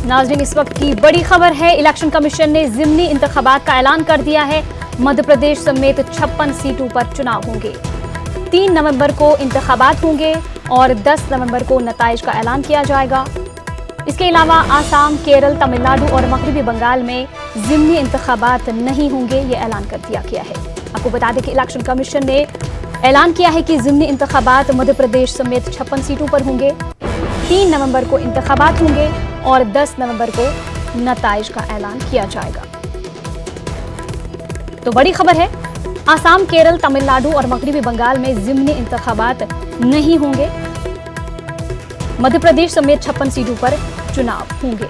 नाज़रीन, इस वक्त की बड़ी खबर है। इलेक्शन कमीशन ने ज़िमनी इंतखाबात का ऐलान कर दिया है। मध्य प्रदेश समेत 56 सीटों पर चुनाव होंगे। 3 नवंबर को इंतखाबात होंगे और 10 नवंबर को नताइज का ऐलान किया जाएगा। इसके अलावा आसाम, केरल, तमिलनाडु और मगरबी बंगाल में ज़िमनी इंतखाबात नहीं होंगे, ये ऐलान कर दिया गया है। आपको बता दें कि इलेक्शन कमीशन ने ऐलान किया है कि ज़िमनी इंतखाबात मध्य प्रदेश समेत 56 सीटों पर होंगे। 3 नवंबर को इंतखाबात होंगे और 10 नवंबर को नताइज का ऐलान किया जाएगा। तो बड़ी खबर है, आसाम, केरल, तमिलनाडु और मगरबी बंगाल में ज़िमनी इंतखाबात नहीं होंगे। मध्य प्रदेश समेत 56 सीटों पर चुनाव होंगे।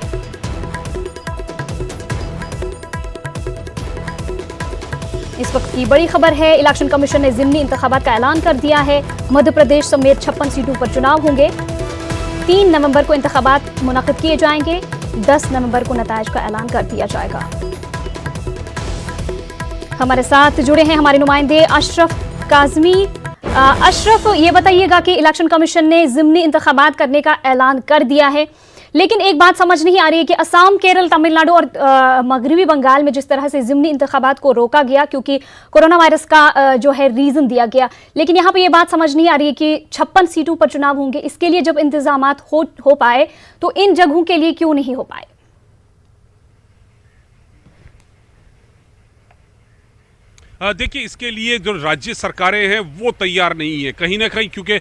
इस वक्त की बड़ी खबर है, इलेक्शन कमीशन ने ज़िमनी इंतखाबात का ऐलान कर दिया है। मध्य प्रदेश समेत 56 सीटों पर चुनाव होंगे। 3 नवंबर को इंतखाबात मुनक्किद किए जाएंगे। 10 नवंबर को नताइज का ऐलान कर दिया जाएगा। हमारे साथ जुड़े हैं हमारे नुमाइंदे अशरफ काज़मी। अशरफ, ये बताइएगा कि इलेक्शन कमीशन ने ज़िमनी इंतखाबात करने का ऐलान कर दिया है, लेकिन एक बात समझ नहीं आ रही है कि असम, केरल, तमिलनाडु और मगरबी बंगाल में जिस तरह से ज़िमनी इंतखाबात को रोका गया क्योंकि कोरोना वायरस का जो है रीज़न दिया गया, लेकिन यहाँ पे ये बात समझ नहीं आ रही है कि 56 सीटों पर चुनाव होंगे। इसके लिए जब इंतजामात हो पाए तो इन जगहों के लिए क्यों नहीं हो पाए? देखिए, इसके लिए जो राज्य सरकारें हैं वो तैयार नहीं है कहीं ना कहीं, क्योंकि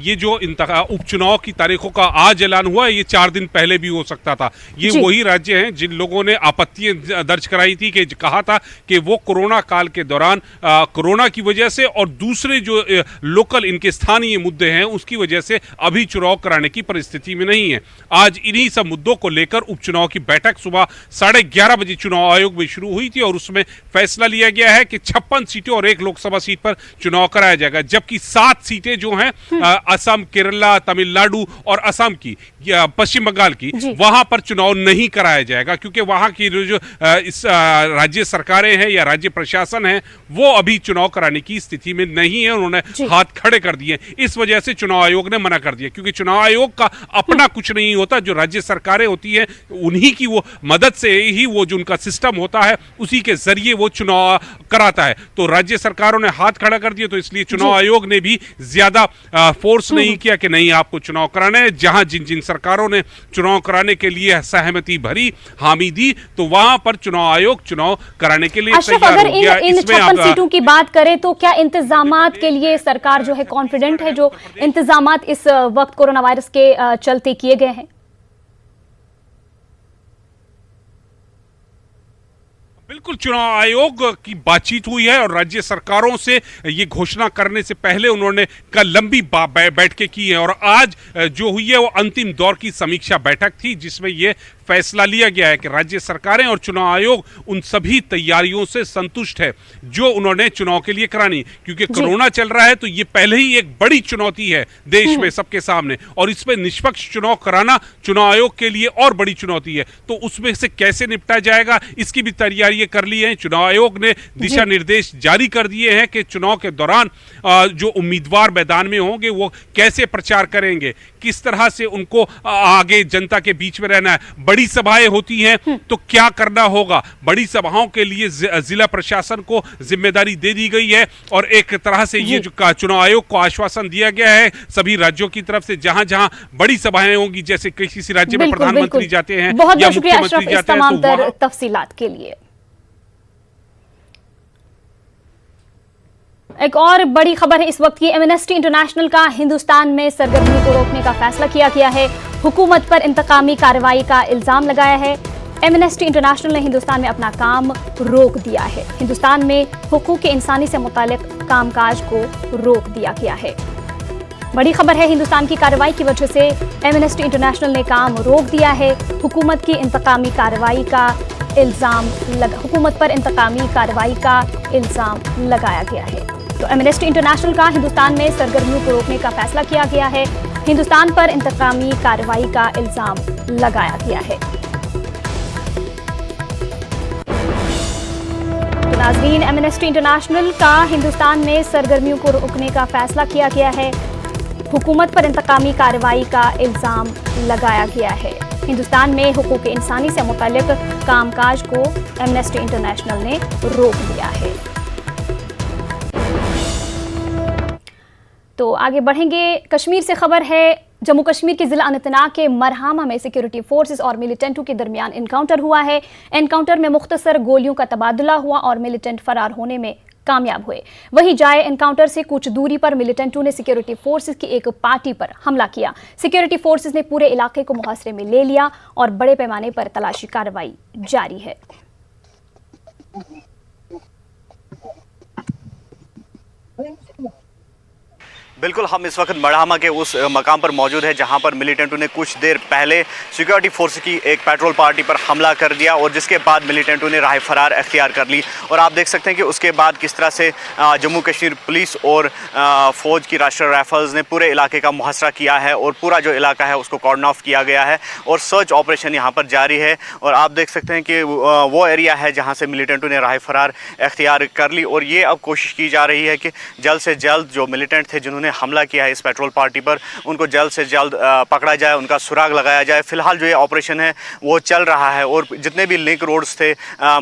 ये जो उपचुनाव की तारीखों का आज ऐलान हुआ है, ये 4 दिन पहले भी हो सकता था। ये वही राज्य हैं जिन लोगों ने आपत्तियां दर्ज कराई थी कि कहा था कि वो कोरोना काल के दौरान कोरोना की वजह से और दूसरे जो लोकल इनके स्थानीय मुद्दे हैं उसकी वजह से अभी चुनाव कराने की परिस्थिति में नहीं है। आज इन्हीं सब मुद्दों को लेकर उपचुनाव की बैठक सुबह 11:30 बजे चुनाव आयोग में शुरू हुई थी और उसमें फैसला लिया गया है कि 56 सीटें और 1 लोकसभा सीट पर चुनाव कराया जाएगा, जबकि 7 सीटें जो हैं असम, केरला, तमिलनाडु और असम की, पश्चिम बंगाल की, वहां पर चुनाव नहीं कराया जाएगा क्योंकि वहां की जो इस राज्य सरकारें हैं या राज्य प्रशासन है वो अभी चुनाव कराने की स्थिति में नहीं है। उन्होंने हाथ खड़े कर दिए। इस वजह से चुनाव आयोग ने मना कर दिया, क्योंकि चुनाव आयोग का अपना कुछ नहीं होता। जो राज्य सरकारें होती है उन्हीं की वो मदद से ही वो जो उनका सिस्टम होता है उसी के जरिए वो चुनाव कराता है। तो राज्य सरकारों ने हाथ खड़ा कर दिया, तो इसलिए चुनाव आयोग ने भी ज्यादा फोर्स नहीं किया कि नहीं आपको चुनाव कराना है। जहां जिन जिन सरकारों ने चुनाव कराने के लिए सहमति भरी, हामी दी, तो वहां पर चुनाव आयोग चुनाव कराने के लिए तैयार हो गया। इन 56 सीटों की बात करें तो क्या इंतजामात के लिए सरकार जो है कॉन्फिडेंट है, जो इंतजामात इस वक्त कोरोना वायरस के चलते किए गए हैं? बिल्कुल, चुनाव आयोग की बातचीत हुई है और राज्य सरकारों से ये घोषणा करने से पहले उन्होंने कल लंबी बैठकें की हैं और आज जो हुई है वो अंतिम दौर की समीक्षा बैठक थी, जिसमें ये फैसला लिया गया है कि राज्य सरकारें और चुनाव आयोग उन सभी तैयारियों से संतुष्ट है जो उन्होंने चुनाव के लिए करानी, क्योंकि कोरोना चल रहा है तो ये पहले ही एक बड़ी चुनौती है देश में सबके सामने, और इसमें निष्पक्ष चुनाव कराना चुनाव आयोग के लिए और बड़ी चुनौती है। तो उसमें से कैसे निपटा जाएगा, इसकी भी तैयारी कर ली है। चुनाव आयोग ने दिशा निर्देश जारी कर दिए हैं कि चुनाव के दौरान जो उम्मीदवार मैदान में होंगे वो कैसे प्रचार करेंगे, किस तरह से उनको आगे जनता के बीच में रहना है। बड़ी सभाएं होती हैं तो क्या करना होगा, बड़ी सभाओं के लिए जिला प्रशासन को जिम्मेदारी दे दी गई है और एक तरह से ये जो चुनाव आयोग को आश्वासन दिया गया है सभी राज्यों की तरफ से, जहां जहां बड़ी सभाएं होंगी, जैसे किसी राज्य में प्रधानमंत्री जाते हैं या मुख्यमंत्री जाते हैं, तो तफसीलात के लिए एक और बड़ी खबर है इस वक्त की। एमनेस्टी इंटरनेशनल का हिंदुस्तान में सरगर्मी को रोकने का फैसला किया गया है। हुकूमत पर इंतकामी कार्रवाई का इल्जाम लगाया है। एमनेस्टी इंटरनेशनल ने हिंदुस्तान में अपना काम रोक दिया है। हिंदुस्तान में हुकूक इंसानी से मुताल्लिक कामकाज को रोक दिया गया है। बड़ी खबर है, हिंदुस्तान की कार्रवाई की वजह से एमनेस्टी इंटरनेशनल ने काम रोक दिया है। हुकूमत की इंतकामी कार्रवाई का हुकूमत पर इंतकामी कार्रवाई का इल्जाम लगाया गया है। तो एमनेस्टी इंटरनेशनल का हिंदुस्तान में सरगर्मियों को रोकने का फैसला किया गया है। हिंदुस्तान पर इंतकामी कार्रवाई का इल्जाम लगाया गया है। तो नाज़रीन, एमनेस्टी इंटरनेशनल का हिंदुस्तान में सरगर्मियों को रोकने का फैसला किया गया है। हुकूमत पर इंतकामी कार्रवाई का इल्जाम लगाया गया है। हिंदुस्तान में हुकूक इंसानी से मुताल्लिक कामकाज को एमनेस्टी इंटरनेशनल ने रोक दिया है। तो आगे बढ़ेंगे, कश्मीर से खबर है। जम्मू कश्मीर के जिला अनंतनाग के मरहामा में सिक्योरिटी फोर्सेस और मिलिटेंटों के दरमियान एनकाउंटर हुआ है। एनकाउंटर में मुख्तसर गोलियों का तबादला हुआ और मिलिटेंट फरार होने में कामयाब हुए। वहीं जाए एनकाउंटर से कुछ दूरी पर मिलिटेंटों ने सिक्योरिटी फोर्सेस की एक पार्टी पर हमला किया। सिक्योरिटी फोर्सेस ने पूरे इलाके को मुहासरे में ले लिया और बड़े पैमाने पर तलाशी कार्रवाई जारी है। बिल्कुल, हम इस वक्त मरहामा के उस मकाम पर मौजूद है जहां पर मिलिटेंटों ने कुछ देर पहले सिक्योरिटी फोर्स की एक पेट्रोल पार्टी पर हमला कर दिया और जिसके बाद मिलिटेंटों ने राह फरार अख्तियार कर ली। और आप देख सकते हैं कि उसके बाद किस तरह से जम्मू कश्मीर पुलिस और फ़ौज की राष्ट्रीय राइफल्स ने पूरे इलाके का मुहासरा किया है और पूरा जो इलाका है उसको कॉर्डन ऑफ किया गया है और सर्च ऑपरेशन यहाँ पर जारी है। और आप देख सकते हैं कि वो एरिया है जहाँ से मिलिटेंटों ने राह फरार अख्तियार कर ली और ये अब कोशिश की जा रही है कि जल्द से जल्द जो मिलिटेंट थे जिन्होंने हमला किया है इस पेट्रोल पार्टी पर, उनको जल्द से जल्द पकड़ा जाए, उनका सुराग लगाया जाए। फिलहाल जो ये ऑपरेशन है वो चल रहा है और जितने भी लिंक रोड्स थे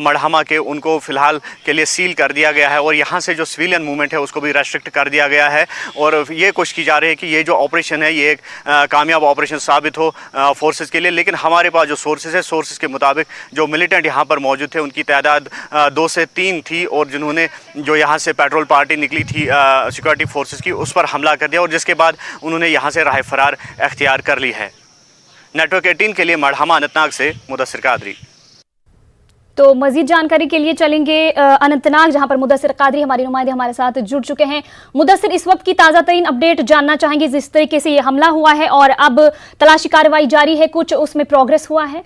मरहमा के उनको फिलहाल के लिए सील कर दिया गया है और यहाँ से जो सिविलियन मूवमेंट है उसको भी रेस्ट्रिक्ट कर दिया गया है। और ये कोशिश की जा रही है कि ये जो ऑपरेशन है ये एक कामयाब ऑपरेशन साबित हो फोर्सेस के लिए। लेकिन हमारे पास जो सोर्सेज है, सोर्सेज के मुताबिक जो मिलिटेंट यहाँ पर मौजूद थे उनकी तादाद 2 से 3 थी और जिन्होंने जो यहाँ से पेट्रोल पार्टी निकली थी सिक्योरिटी फोर्सेस की उस पर हमला कर दिया और जिसके बाद उन्होंने यहाँ से राह फरार अख्तियार कर ली है। नेटवर्क 18 के लिए मरहमा अनंतनाग से मुदस्सिर कादरी। तो मजीद जानकारी के लिए चलेंगे अनंतनाग, जहां पर मुदस्सिर कादरी हमारी नुमाइंदे हमारे साथ जुड़ चुके हैं। मुदस्सिर, इस वक्त की ताज़ा तरीन अपडेट जानना चाहेंगे, जिस तरीके से ये हमला हुआ है और अब तलाशी कार्रवाई जारी है, कुछ उसमें प्रोग्रेस हुआ है?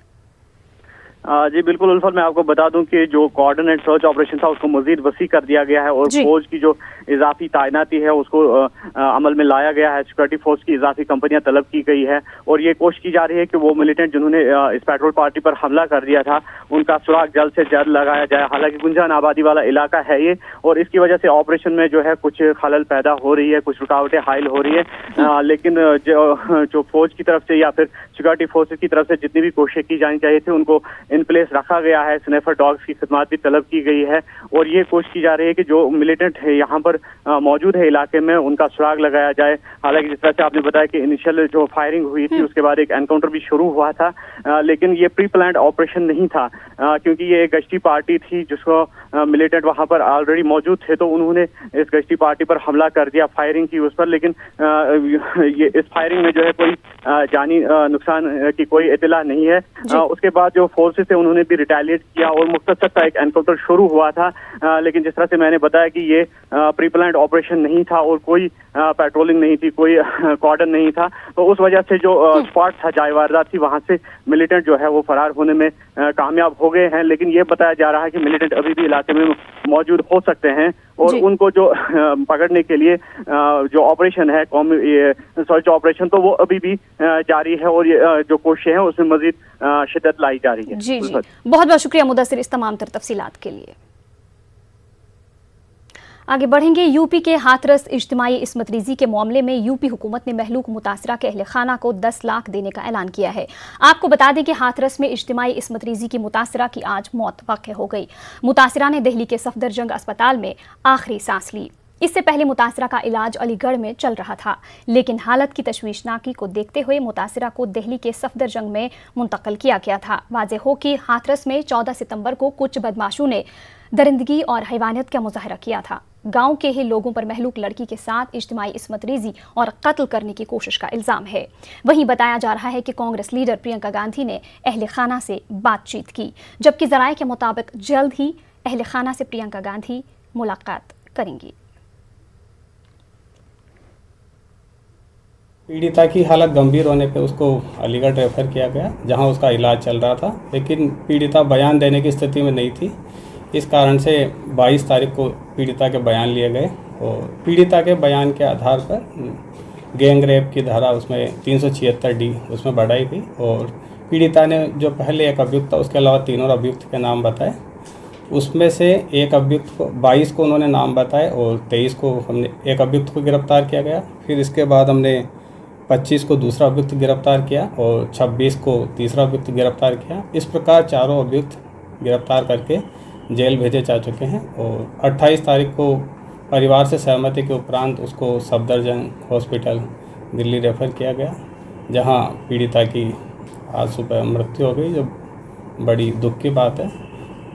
जी बिल्कुल उल्फत, मैं आपको बता दूं कि जो कोऑर्डिनेट सर्च ऑपरेशन था उसको मजीद वसी कर दिया गया है और फौज की जो इजाफी तैनाती है उसको अमल में लाया गया है। सिक्योरिटी फोर्स की इजाफी कंपनियां तलब की गई है और ये कोशिश की जा रही है कि वो मिलिटेंट जिन्होंने इस पेट्रोल पार्टी पर हमला कर दिया था उनका सुराग जल्द से जल्द लगाया जाए। हालांकि गुंजान आबादी वाला इलाका है ये और इसकी वजह से ऑपरेशन में जो है कुछ खलल पैदा हो रही है, कुछ रुकावटें हायल हो रही है। लेकिन जो फौज की तरफ से या फिर सिक्योरिटी फोर्सेज की तरफ से जितनी भी कोशिशें की जानी चाहिए थी उनको इन प्लेस रखा गया है। स्नैपर डॉग्स की खिदमत भी तलब की गई है और ये कोशिश की जा रही है कि जो मिलिटेंट है यहाँ पर मौजूद है इलाके में उनका सुराग लगाया जाए। हालांकि जिस तरह से आपने बताया कि इनिशियल जो फायरिंग हुई थी उसके बाद एक एनकाउंटर भी शुरू हुआ था, लेकिन ये प्री प्लान्ड ऑपरेशन नहीं था क्योंकि ये एक गश्ती पार्टी थी जिसको मिलिटेंट वहां पर ऑलरेडी मौजूद थे तो उन्होंने इस गश्ती पार्टी पर हमला कर दिया, फायरिंग की उस पर। लेकिन ये इस फायरिंग में जो है कोई जानी नुकसान की कोई इतला नहीं है। उसके बाद जो फोर्सेस थे उन्होंने भी रिटेलिएट किया और मुख्तसर सा एक एनकाउंटर शुरू हुआ था। लेकिन जिस तरह से मैंने बताया कि ये प्री प्लान्ड ऑपरेशन नहीं था और कोई पेट्रोलिंग नहीं थी, कोई कॉर्डन नहीं था, तो उस वजह से जो स्पॉट था जहाँ वारदात थी वहां से मिलिटेंट जो है वो फरार होने में कामयाब हो गए हैं। लेकिन ये बताया जा रहा है कि मिलिटेंट अभी भी इलाके में मौजूद हो सकते हैं और उनको जो पकड़ने के लिए जो ऑपरेशन है ये सर्च ऑपरेशन तो वो अभी भी जारी है और ये जो कोशिशें हैं उसमें मजीद शिद्दत लाई जा रही है। जी जी, बहुत बहुत शुक्रिया मुदस्सिर इस तमाम तर तफसीलात के लिए। आगे बढ़ेंगे, यूपी के हाथरस इज्तिमाई इस्मत रिजी के मामले में यूपी हुकूमत ने महलूक मुतासरा के अहल खाना को 10 लाख देने का ऐलान किया है। आपको बता दें कि हाथरस में इज्तिमाई इस्मत रिजी की मुतासरा की आज मौत वाक़ हो गई। मुतासरा ने दिल्ली के सफदरजंग अस्पताल में आखिरी सांस ली। इससे पहले मुतासरा का इलाज अलीगढ़ में चल रहा था, लेकिन हालत की तशवीशनाकी को देखते हुए मुतासरा को दिल्ली के सफदरजंग में मुंतकिल किया गया था। वाज़ेह हो कि हाथरस में 14 सितंबर को कुछ बदमाशों ने दरिंदगी और हैवानियत का मुजाहरा किया था। गांव के ही लोगों पर महलूक लड़की के साथ इज्तिमाई इस्मत रेजी और कत्ल करने की कोशिश का इल्ज़ाम है। वहीं बताया जा रहा है कि कांग्रेस लीडर प्रियंका गांधी ने अहले खाना से बातचीत की, जबकि ज़राए के मुताबिक जल्द ही अहले खाना से प्रियंका गांधी मुलाकात करेंगी। पीड़िता की हालत गंभीर होने पे उसको अलीगढ़ रेफर किया गया, जहां उसका इलाज चल रहा था, लेकिन पीड़िता बयान देने की स्थिति में नहीं थी। इस कारण से 22 तारीख को पीड़िता के बयान लिए गए और पीड़िता के बयान के आधार पर गैंग रेप की धारा उसमें 376D उसमें बढ़ाई गई और पीड़िता ने जो पहले एक अभियुक्त था उसके अलावा 3 और अभियुक्त के नाम बताए। उसमें से एक अभियुक्त को 22 को उन्होंने नाम बताए और 23 को हमने एक अभियुक्त को गिरफ्तार किया गया। फिर इसके बाद हमने 25 को दूसरा अभियुक्त गिरफ्तार किया और 26 को तीसरा अभियुक्त गिरफ्तार किया। इस प्रकार चारों अभियुक्त गिरफ्तार करके जेल भेजे जा चुके हैं और 28 तारीख को परिवार से सहमति के उपरांत उसको सफदरजंग हॉस्पिटल दिल्ली रेफर किया गया, जहां पीड़िता की आज सुबह मृत्यु हो गई, जो बड़ी दुख की बात है।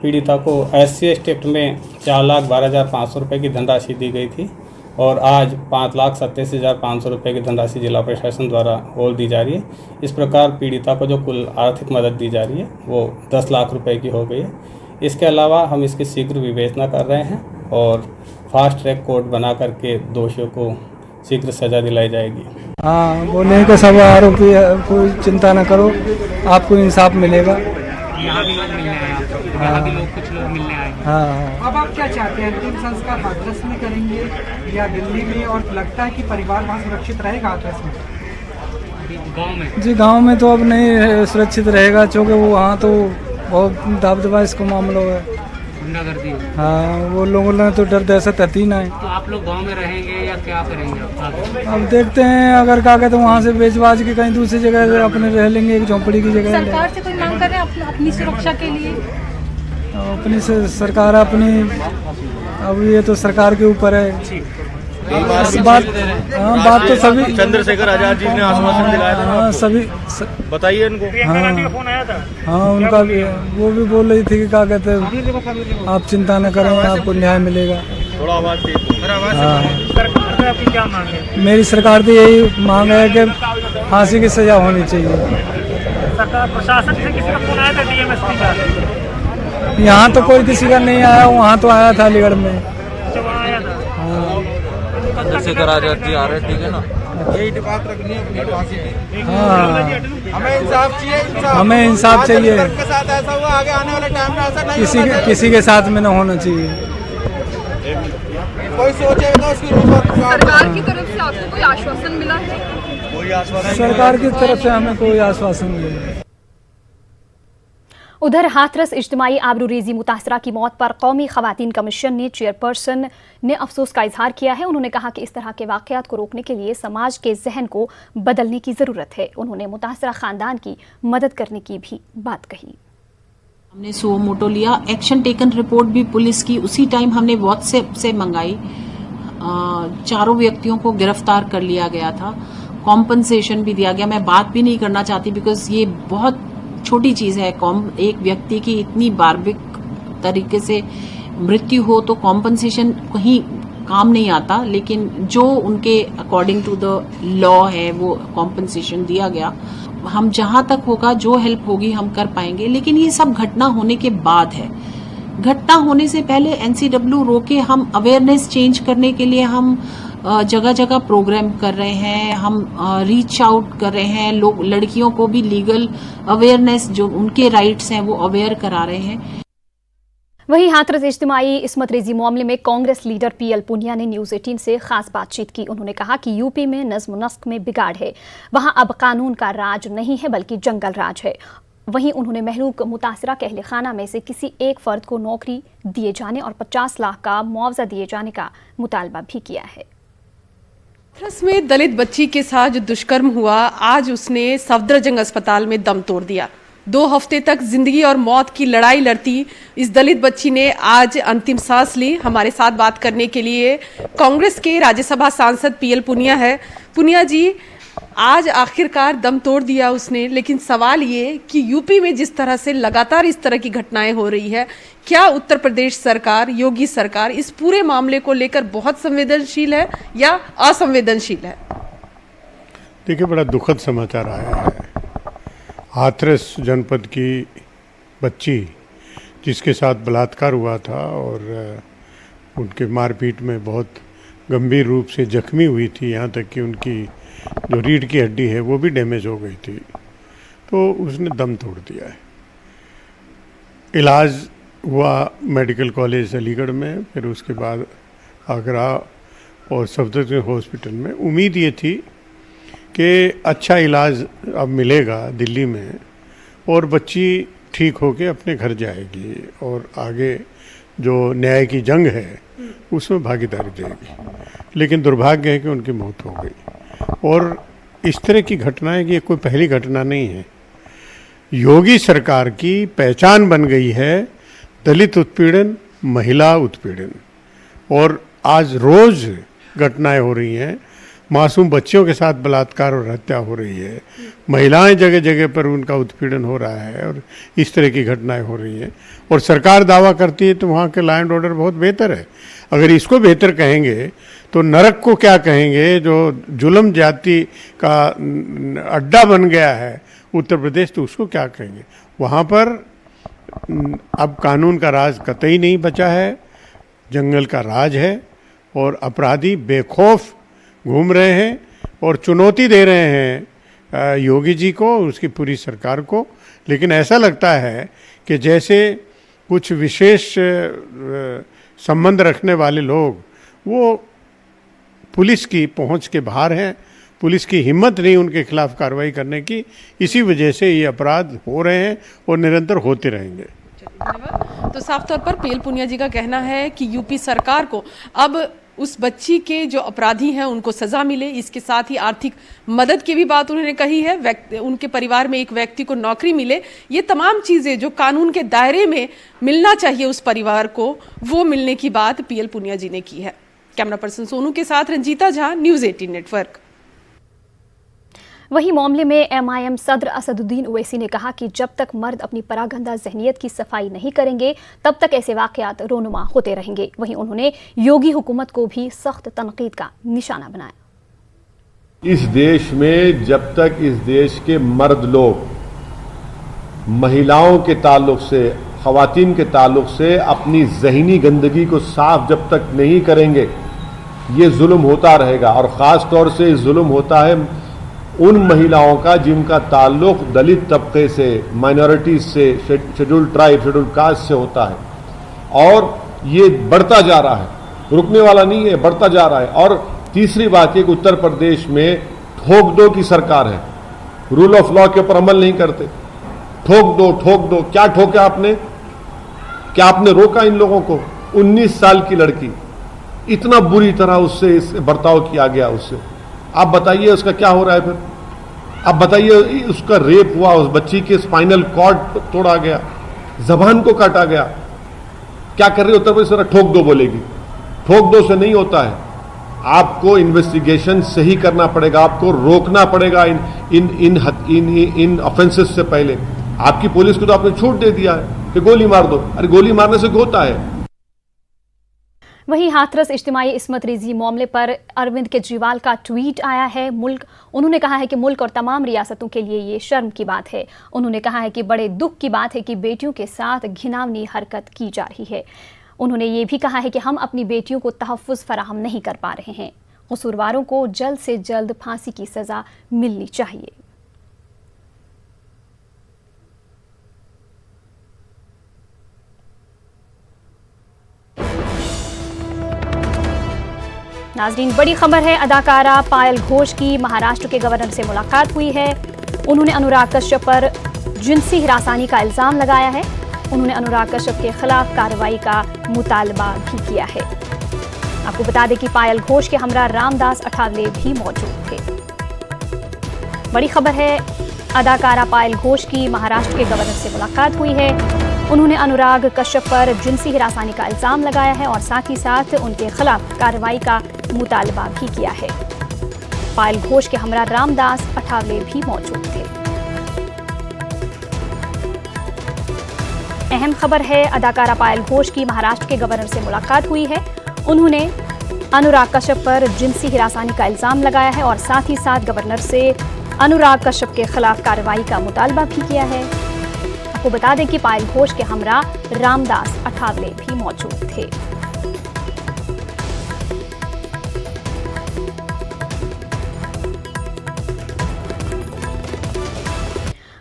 पीड़िता को SC एक्ट में 4,12,500 रुपये की धनराशि दी गई थी और आज 5,87,500 रुपये की धनराशि जिला प्रशासन द्वारा और दी जा रही है। इस प्रकार पीड़िता को जो कुल आर्थिक मदद दी जा रही है वो 10 लाख रुपए की हो गई है। इसके अलावा हम इसकी शीघ्र विवेचना कर रहे हैं और फास्ट ट्रैक कोर्ट बना करके दोषियों को शीघ्र सजा दिलाई जाएगी। हाँ, बोले कि सब आरोपी कोई चिंता न करो, आपको इंसाफ मिलेगा। यहाँ भी लोग मिलने आए, यहाँ भी लोग कुछ लोग मिलने आए। हाँ। अब आप क्या चाहते हैं, अंतिम संस्कार हाथरस में करेंगे या दिल्ली में, और लगता है कि परिवार वहाँ सुरक्षित रहेगा हाथरस में? गाँव में जी, गांव में तो अब नहीं सुरक्षित रहेगा, क्योंकि वो वहाँ तो बहुत दबदबा इसको मामला है, गुंडागर्दी है। हाँ, वो लोगों ने तो डर दहशत रहती ना है। तो आप लोग गांव में रहेंगे या क्या करेंगे आगे? अब देखते हैं, अगर क्या कहते हैं वहाँ से बेच बाज के कहीं दूसरी जगह अपने रह लेंगे, एक झोंपड़ी की जगह। सरकार से कोई मांग कर रहे हैं अपनी सुरक्षा के लिए? अपनी से सरकार अपनी, अब ये तो सरकार के ऊपर है बात। हाँ, बात तो सभी चंद्रशेखर आजाद जी ने आश्वासन दिलाया था। हाँ, सभी बताइए इनको। हाँ, उनका भी वो भी बोल रही थी कि क्या कहते हैं, आप चिंता न करें, आपको न्याय मिलेगा। थोड़ा आवाज तेज। हाँ, आपकी क्या मांग है? मेरी सरकार की यही मांग है कि फांसी की सजा होनी चाहिए। सरकार प्रशासन से किसी का फोन आया था DMSP का? यहाँ तो कोई किसी का नहीं आया, वहाँ तो आया था अलीगढ़ में। वहाँ आया था। चंद्रशेखर आजाद जी आ रहे, ठीक है ना? यही बात रखनी है अपनी फांसी की। हाँ, हमें इंसाफ चाहिए, हमें इंसाफ चाहिए। के साथ ऐसा हुआ, आगे आने वाले टाइम में ऐसा नहीं किसी के साथ में न होना चाहिए। कोई सोचे तो उसकी सरकार की तरफ से आपको कोई आश्वासन मिला है? कोई आश्वासन सरकार की तरफ से हमें कोई आश्वासन नहीं मिला। उधर हाथरस इज्तिमाई आबरूरेजी मुतासरा की मौत पर कौमी खवातीन कमीशन ने चेयरपर्सन ने अफसोस का इजहार किया है। उन्होंने कहा कि इस तरह के वाकयात को रोकने के लिए समाज के जहन को बदलने की ज़रूरत है। उन्होंने मुतासरा ख़ानदान की मदद करने की भी बात कही। हमने सुओ मोटो लिया, एक्शन टेकन रिपोर्ट भी पुलिस की उसी टाइम हमने व्हाट्सएप से मंगाई। चारों व्यक्तियों को गिरफ्तार कर लिया गया था, कॉम्पनसेशन भी दिया गया। मैं बात भी नहीं करना चाहती बिकॉज ये बहुत छोटी चीज है। एक व्यक्ति की इतनी बार्बिक तरीके से मृत्यु हो तो कॉम्पनसेशन कहीं काम नहीं आता, लेकिन जो उनके अकॉर्डिंग टू द लॉ है वो कॉम्पनसेशन दिया गया। हम जहां तक होगा जो हेल्प होगी हम कर पाएंगे, लेकिन ये सब घटना होने के बाद है। घटना होने से पहले NCW रोके हम अवेयरनेस चेंज करने के लिए हम जगह जगह प्रोग्राम कर रहे हैं, हम रीच आउट कर रहे हैं, लोग लड़कियों को भी लीगल अवेयरनेस जो उनके राइट्स हैं वो अवेयर करा रहे हैं। वहीं हाथरस इज्तिमाई इस्मत रेजी मामले में कांग्रेस लीडर PL पुनिया ने न्यूज़ 18 से खास बातचीत की। उन्होंने कहा कि यूपी में नज्म नस्क में बिगाड़ है, वहां अब कानून का राज नहीं है बल्कि जंगल राज है। वहीं उन्होंने महलूक मुतासरा के अहले खाना में से किसी एक फर्द को नौकरी दिए जाने और 50 लाख का मुआवजा दिए जाने का मुतालबा भी किया है। हाथरस में दलित बच्ची के साथ जो दुष्कर्म हुआ, आज उसने सफदरजंग अस्पताल में दम तोड़ दिया। 2 हफ्ते तक जिंदगी और मौत की लड़ाई लड़ती इस दलित बच्ची ने आज अंतिम सांस ली। हमारे साथ बात करने के लिए कांग्रेस के राज्यसभा सांसद PL पुनिया है। पुनिया जी, आज आखिरकार दम तोड़ दिया उसने, लेकिन सवाल ये कि यूपी में जिस तरह से लगातार इस तरह की घटनाएं हो रही है, क्या उत्तर प्रदेश सरकार, योगी सरकार इस पूरे मामले को लेकर बहुत संवेदनशील है या असंवेदनशील है? देखिए, बड़ा दुखद समाचार आया है। हाथरस जनपद की बच्ची जिसके साथ बलात्कार हुआ था और उनके मारपीट में बहुत गंभीर रूप से जख्मी हुई थी, यहाँ तक कि उनकी जो रीढ़ की हड्डी है वो भी डैमेज हो गई थी, तो उसने दम तोड़ दिया है। इलाज हुआ मेडिकल कॉलेज अलीगढ़ में, फिर उसके बाद आगरा और सफदरजंग हॉस्पिटल में। उम्मीद ये थी कि अच्छा इलाज अब मिलेगा दिल्ली में और बच्ची ठीक होके अपने घर जाएगी और आगे जो न्याय की जंग है उसमें भागीदारी देगी। लेकिन दुर्भाग्य है कि उनकी मौत हो गई और इस तरह की घटनाएं ये कोई पहली घटना नहीं है। योगी सरकार की पहचान बन गई है दलित उत्पीड़न, महिला उत्पीड़न, और आज रोज घटनाएं हो रही हैं। मासूम बच्चियों के साथ बलात्कार और हत्या हो रही है, महिलाएं जगह जगह पर उनका उत्पीड़न हो रहा है, और इस तरह की घटनाएं हो रही हैं। और सरकार दावा करती है तो वहाँ के लॉ एंड ऑर्डर बहुत बेहतर है। अगर इसको बेहतर कहेंगे तो नरक को क्या कहेंगे, जो जुल्म जाति का अड्डा बन गया है उत्तर प्रदेश, तो उसको क्या कहेंगे। वहाँ पर अब कानून का राज कतई नहीं बचा है, जंगल का राज है, और अपराधी बेखौफ घूम रहे हैं और चुनौती दे रहे हैं योगी जी को, उसकी पूरी सरकार को। लेकिन ऐसा लगता है कि जैसे कुछ विशेष संबंध रखने वाले लोग वो पुलिस की पहुंच के बाहर हैं, पुलिस की हिम्मत नहीं उनके खिलाफ कार्रवाई करने की। इसी वजह से ये अपराध हो रहे हैं और निरंतर होते रहेंगे। तो साफ तौर पर पीएल पुनिया जी का कहना है कि यूपी सरकार को अब उस बच्ची के जो अपराधी हैं उनको सजा मिले, इसके साथ ही आर्थिक मदद की भी बात उन्होंने कही है, उनके परिवार में एक व्यक्ति को नौकरी मिले। ये तमाम चीजें जो कानून के दायरे में मिलना चाहिए उस परिवार को, वो मिलने की बात पीएल पुनिया जी ने की है। कैमरा पर्सन सोनू के साथ रंजीता झा, न्यूज़ 18 नेटवर्क। वहीं मामले में एमआईएम सदर असदुद्दीन ओवैसी ने कहा कि जब तक मर्द अपनी परागंदा जहनियत की सफाई नहीं करेंगे तब तक ऐसे वाकयात रोनुमा होते रहेंगे। वहीं उन्होंने योगी हुकूमत को भी सख्त तनकीद का निशाना बनाया। इस देश में जब तक इस देश के मर्द लोग महिलाओं के ताल्लुक से, खवातीन के ताल्लुक से अपनी जहनी गंदगी को साफ जब तक नहीं करेंगे, ये जुल्म होता रहेगा। और ख़ास तौर से जुल्म होता है उन महिलाओं का जिनका ताल्लुक दलित तबके से, माइनॉरिटीज से, शेड्यूल्ड ट्राइब, शेड्यूल्ड कास्ट से होता है, और ये बढ़ता जा रहा है, रुकने वाला नहीं है, बढ़ता जा रहा है। और तीसरी बात ये कि उत्तर प्रदेश में ठोक दो की सरकार है, रूल ऑफ लॉ के ऊपर अमल नहीं करते। ठोक दो, ठोक दो, क्या ठोका आपने? क्या आपने रोका इन लोगों को? 19 साल की लड़की, इतना बुरी तरह उससे बर्ताव किया गया उससे। आप बताइए उसका क्या हो रहा है फिर? आप बताइए, उसका रेप हुआ, उस बच्ची के स्पाइनल कॉर्ड तोड़ा गया, जबान को काटा गया। क्या कर रही है उत्तर प्रदेश सरकार? ठोक दो बोलेगी। ठोक दो से नहीं होता है, आपको इन्वेस्टिगेशन सही करना पड़ेगा, आपको रोकना पड़ेगा इन ऑफेंसेस से पहले। आपकी पुलिस को तो आपने छूट दे दिया है कि गोली मार दो। अरे गोली मारने से होता है। वहीं हाथरस इज्तिमाई इस्मत रेजी मामले पर अरविंद केजरीवाल का ट्वीट आया है। उन्होंने कहा है कि मुल्क और तमाम रियासतों के लिए ये शर्म की बात है। उन्होंने कहा है कि बड़े दुख की बात है कि बेटियों के साथ घिनौनी हरकत की जा रही है। उन्होंने ये भी कहा है कि हम अपनी बेटियों को तहफ़्फ़ुज़ फराहम नहीं कर पा रहे हैं। कसूरवारों को जल्द से जल्द फांसी की सज़ा मिलनी चाहिए। नाजरीन, बड़ी खबर है। अदाकारा पायल घोष की महाराष्ट्र के गवर्नर से मुलाकात हुई है। उन्होंने अनुराग कश्यप पर जिनसी हिरासानी का इल्ज़ाम लगाया है। उन्होंने अनुराग कश्यप के खिलाफ कार्रवाई का मुतालबा भी किया है। आपको बता दें कि पायल घोष के हमरा रामदास अठावले भी मौजूद थे। बड़ी खबर है, अदाकारा पायल घोष की महाराष्ट्र के गवर्नर से मुलाकात हुई है। उन्होंने अनुराग कश्यप पर जिनसी हिरासानी का इल्ज़ाम लगाया है और साथ ही साथ उनके खिलाफ कार्रवाई का मुतालबा भी किया है। पायल घोष के हमरा रामदास अठावले भी मौजूद थे। अहम खबर है, अदाकारा पायल घोष की महाराष्ट्र के गवर्नर से मुलाकात हुई है। उन्होंने अनुराग कश्यप पर जिनसी हिरासानी का इल्ज़ाम लगाया है और साथ ही साथ गवर्नर से अनुराग कश्यप के खिलाफ कार्रवाई का मुतालबा भी किया है। आपको बता दें कि पायल घोष के हमरा रामदास अठावले भी मौजूद थे।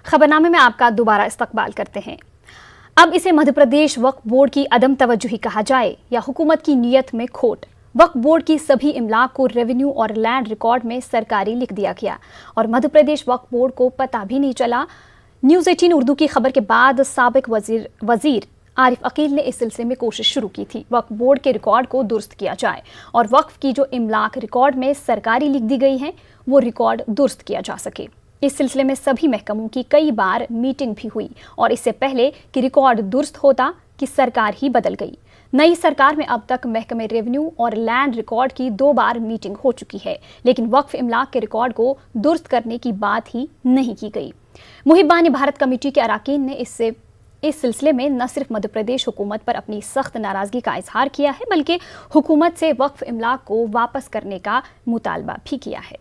खबरनामे में आपका दोबारा इस्तकबाल करते हैं। अब इसे मध्य प्रदेश वक्फ बोर्ड की अदम तवज्जुही कहा जाए या हुकूमत की नीयत में खोट। वक्फ बोर्ड की सभी इमलाक को रेवेन्यू और लैंड रिकॉर्ड में सरकारी लिख दिया गया और मध्य प्रदेश वक्फ बोर्ड को पता भी नहीं चला। न्यूज़ 18 उर्दू की खबर के बाद साबिक वजीर आरिफ अकील ने इस सिलसिले में कोशिश शुरू की थी वक्फ बोर्ड के रिकॉर्ड को दुरुस्त किया जाए और वक्फ की जो इमलाक रिकॉर्ड में सरकारी लिख दी गई हैं वो रिकॉर्ड दुरुस्त किया जा सके। इस सिलसिले में सभी महकमों की कई बार मीटिंग भी हुई और इससे पहले कि रिकॉर्ड दुरुस्त होता कि सरकार ही बदल गई। नई सरकार में अब तक महकमे रेवेन्यू और लैंड रिकॉर्ड की 2 बार मीटिंग हो चुकी है, लेकिन वक्फ इमलाक के रिकॉर्ड को दुरुस्त करने की बात ही नहीं की गई। मुहिब्बान भारत कमेटी के अराकीन ने इस सिलसिले में न सिर्फ मध्य प्रदेश हुकूमत पर अपनी सख्त नाराजगी का इजहार किया है बल्कि हुकूमत से वक्फ इमलाक को वापस करने का मुतालबा भी किया है।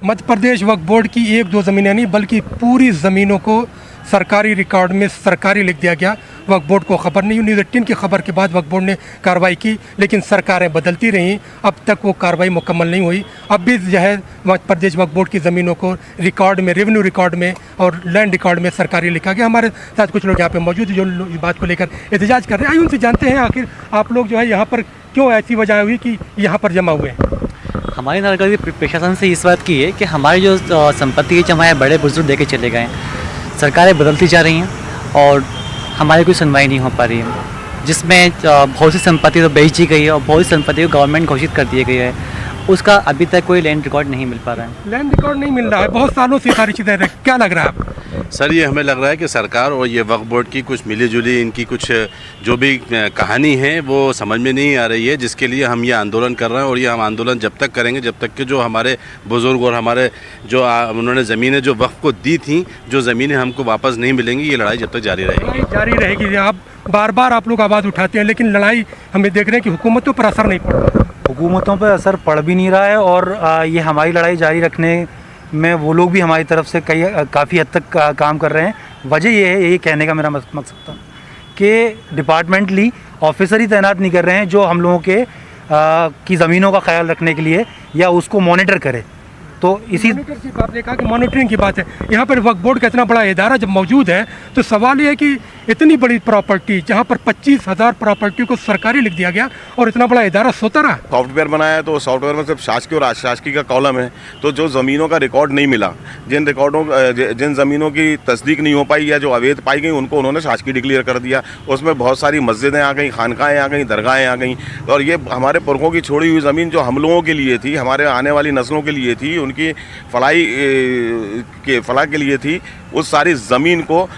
मध्य प्रदेश वक्फ बोर्ड की 1-2 ज़मीनें नहीं बल्कि पूरी ज़मीनों को सरकारी रिकॉर्ड में सरकारी लिख दिया गया। वक्फ बोर्ड को खबर नहीं हुई। न्यूज़ 18 की खबर के बाद वक्फ बोर्ड ने कार्रवाई की, लेकिन सरकारें बदलती रहीं, अब तक वो कार्रवाई मुकम्मल नहीं हुई। अब भी जो है मध्य प्रदेश वक्फ बोर्ड की ज़मीनों को रिकॉर्ड में, रेवेन्यू रिकॉर्ड में और लैंड रिकॉर्ड में सरकारी लिखा गया। हमारे साथ कुछ लोग यहाँ पे मौजूद हैं जो इस बात को लेकर एहतजाज कर रहे हैं। आइए उनसे जानते हैं आखिर आप लोग जो है यहाँ पर क्यों ऐसी वजह हुई कि यहाँ पर जमा हुए हैं। हमारी नाराजगी प्रशासन से इस बात की है कि हमारी जो संपत्ति है, जो हमारे बड़े बुजुर्ग देके चले गए हैं, सरकारें बदलती जा रही हैं और हमारी कोई सुनवाई नहीं हो पा रही है, जिसमें बहुत सी संपत्ति तो बेची गई है और बहुत सी संपत्ति को गवर्नमेंट घोषित कर दिए गई है, उसका अभी तक कोई लैंड रिकॉर्ड नहीं मिल पा रहा है। लैंड रिकॉर्ड नहीं मिल रहा है, बहुत सालों से सारी चीज़ें। क्या लग रहा है आप? सर, ये हमें लग रहा है कि सरकार और ये वक्फ बोर्ड की कुछ मिली जुली इनकी कुछ जो भी कहानी है वो समझ में नहीं आ रही है, जिसके लिए हम ये आंदोलन कर रहे हैं। और ये हम आंदोलन जब तक करेंगे जब तक कि जो हमारे बुजुर्ग और हमारे जो उन्होंने ज़मीनें जो वक्फ को दी थी, जो ज़मीनें हमको वापस नहीं मिलेंगी, ये लड़ाई जब तक जारी रहेगी। आप बार आप लोग आवाज़ उठाते हैं, लेकिन लड़ाई हमें देख रहे हैं कि हुकूमतों पर असर नहीं पड़ रहा। हुकूमतों पर असर पड़ भी नहीं रहा है और ये हमारी लड़ाई जारी रखने में वो लोग भी हमारी तरफ से काफ़ी हद तक काम कर रहे हैं। वजह ये है, यही कहने का मेरा मकसद था कि डिपार्टमेंटली ऑफिसर ही तैनात नहीं कर रहे हैं जो हम लोगों के की ज़मीनों का ख्याल रखने के लिए या उसको मॉनिटर करे। तो इसी आपने कहा कि मॉनिटरिंग की बात है, यहाँ पर वक्फ बोर्ड का इतना बड़ा इदारा जब मौजूद है तो सवाल ये है कि इतनी बड़ी प्रॉपर्टी जहाँ पर 25,000 प्रॉपर्टी को सरकारी लिख दिया गया और इतना बड़ा इदारा सोता रहा। सॉफ्टवेयर बनाया है तो सॉफ्टवेयर में सिर्फ शासकीय और अशासकीय का कॉलम है, तो जो ज़मीनों का रिकॉर्ड नहीं मिला, जिन ज़मीनों की तस्दीक नहीं हो पाई या जो अवैध पाई गई उनको उन्होंने शासकीय डिक्लेयर कर दिया। उसमें बहुत सारी मस्जिदें आ गई, खानकाएँ आ गई, दरगाहें आ गई और ये हमारे पुरखों की छोड़ी हुई ज़मीन जो हम लोगों के लिए थी, हमारे आने वाली नस्लों के लिए थी, उनकी फलाह के लिए थी, उस सारी ज़मीन को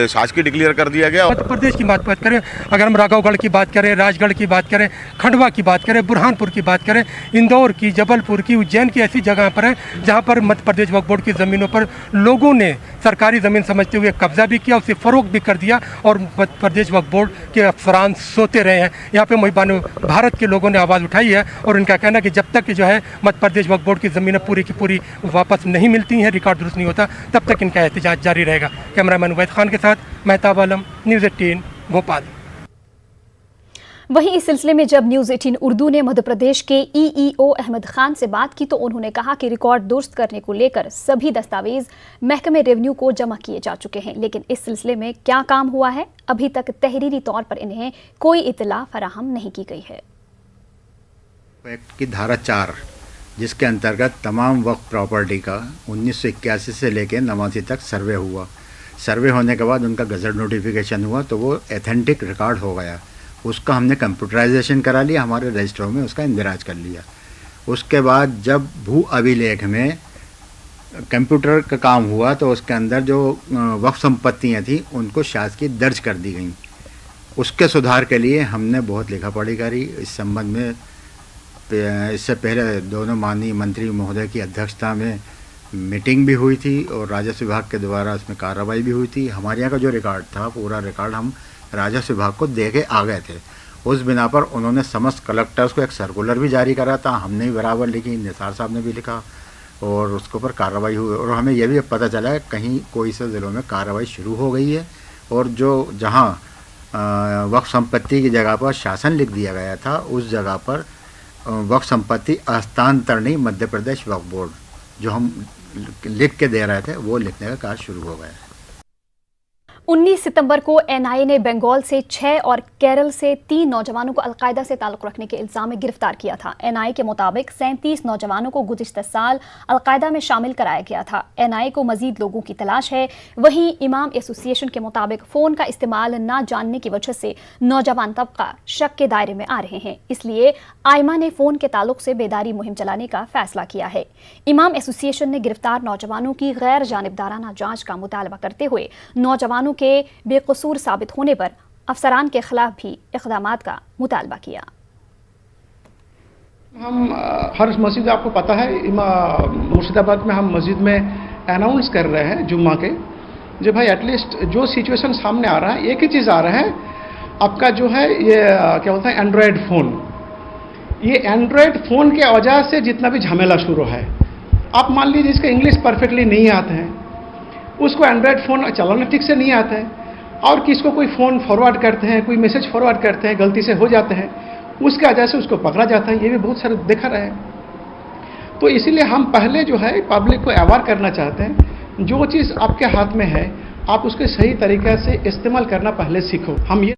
शासकीय डिक्लेयर कर दिया गया। मध्य प्रदेश की बात करें, अगर हम राघवगढ़ की बात करें, राजगढ़ की बात करें, खंडवा की बात करें, बुरहानपुर की बात करें, इंदौर की, जबलपुर की, उज्जैन की, ऐसी जगह पर है जहां पर मध्य प्रदेश वक्फ बोर्ड की ज़मीनों पर लोगों ने सरकारी ज़मीन समझते हुए कब्जा भी किया, उसे फ़रोख्त भी कर दिया और मध्य प्रदेश वक्फ बोर्ड के अफसरान सोते रहे हैं। यहाँ पे मुहिब्बान भारत के लोगों ने आवाज़ उठाई है और इनका कहना है कि जब तक जो है मध्य प्रदेश वक्फ बोर्ड की ज़मीनें पूरी की पूरी वापस नहीं मिलती हैं, रिकॉर्ड दुरुस्त नहीं होता, तब तक इनका एहतजाज जारी रहेगा। कैमरामैन उबैद खान के साथ मेहताब आलम, न्यूज़ 18 भोपाल। वहीं इस सिलसिले में जब न्यूज़ 18 उर्दू ने मध्य प्रदेश के ईईओ अहमद खान से बात की तो उन्होंने कहा कि रिकॉर्ड दुरुस्त करने को लेकर सभी दस्तावेज महकमे रेवेन्यू को जमा किए जा चुके हैं, लेकिन इस सिलसिले में क्या काम हुआ है अभी तक तहरीरी तौर पर इन्हें कोई इतला फराहम नहीं की गई है। एक्ट की धारा 4 जिसके अंतर्गत तमाम वक्फ प्रॉपर्टी का 1981 से लेकर 89 तक सर्वे हुआ। सर्वे होने के बाद उनका गज़ट नोटिफिकेशन हुआ तो वो एथेंटिक रिकॉर्ड हो गया। उसका हमने कंप्यूटराइजेशन करा लिया, हमारे रजिस्टरों में उसका इंदराज कर लिया। उसके बाद जब भू अभिलेख में कंप्यूटर का काम हुआ तो उसके अंदर जो वक्फ संपत्तियाँ थी उनको शासकीय दर्ज कर दी गई। उसके सुधार के लिए हमने बहुत लिखा पढ़ी करी। इस संबंध में इससे पहले दोनों माननीय मंत्री महोदय की अध्यक्षता में मीटिंग भी हुई थी और राजस्व विभाग के द्वारा उसमें कार्रवाई भी हुई थी। हमारे यहाँ का जो रिकॉर्ड था, पूरा रिकॉर्ड हम राजस्व विभाग को दे के आ गए थे। उस बिना पर उन्होंने समस्त कलेक्टर्स को एक सर्कुलर भी जारी करा था, हमने भी बराबर लिखी, निसार साहब ने भी लिखा और उसके ऊपर कार्रवाई हुई। और हमें यह भी पता चला है कहीं कोई से ज़िलों में कार्रवाई शुरू हो गई है और जो जहाँ वक्फ संपत्ति की जगह पर शासन लिख दिया गया था उस जगह पर वक्फ संपत्ति हस्तांतरणी मध्य प्रदेश वक्फ बोर्ड जो हम लिख के दे रहे थे वो लिखने का कार्य शुरू हो गया है। 19 सितंबर को एनआईए ने बंगाल से 6 और केरल से 3 नौजवानों को अलकायदा से ताल्लुक रखने के इल्जाम में गिरफ्तार किया था। एनआईए के मुताबिक 37 नौजवानों को गुज़िश्ता साल अलकायदा में शामिल कराया गया था। एनआईए को मजीद लोगों की तलाश है। वहीं इमाम एसोसिएशन के मुताबिक फ़ोन का इस्तेमाल न जानने की वजह से नौजवान तबका शक के दायरे में आ रहे हैं, इसलिए आइमा ने फ़ोन के ताल्लुक से बेदारी मुहिम चलाने का फैसला किया है। इमाम एसोसिएशन ने गिरफ्तार नौजवानों की गैर जानिबदाराना जाँच का मुतालबा करते हुए नौजवानों के बेकसूर साबित होने पर अफसरान के खिलाफ भी इक़दामात का मुतालबा किया। हम हर मस्जिद, आपको पता है, मुर्शिदाबाद में हम मस्जिद में अनाउंस कर रहे हैं जुम्मा के, जो भाई एटलीस्ट जो सिचुएशन सामने आ रहा है, एक ही चीज़ आ रहा है, आपका जो है ये क्या बोलते हैं एंड्रॉयड फ़ोन। ये एंड्रॉयड फ़ोन के वजह से जितना भी झमेला शुरू है, आप मान लीजिए जिसका इंग्लिश परफेक्टली नहीं आता है, उसको एंड्रॉयड फ़ोन चलाना ठीक से नहीं आता है, और किसको कोई फ़ोन फॉरवर्ड करते हैं, कोई मैसेज फॉरवर्ड करते हैं, गलती से हो जाते हैं, उसके वजह से उसको पकड़ा जाता है। ये भी बहुत सारे देखा रहे हैं। तो इसीलिए हम पहले जो है पब्लिक को अवेयर करना चाहते हैं, जो चीज़ आपके हाथ में है आप उसके सही तरीके से इस्तेमाल करना पहले सीखो। हम ये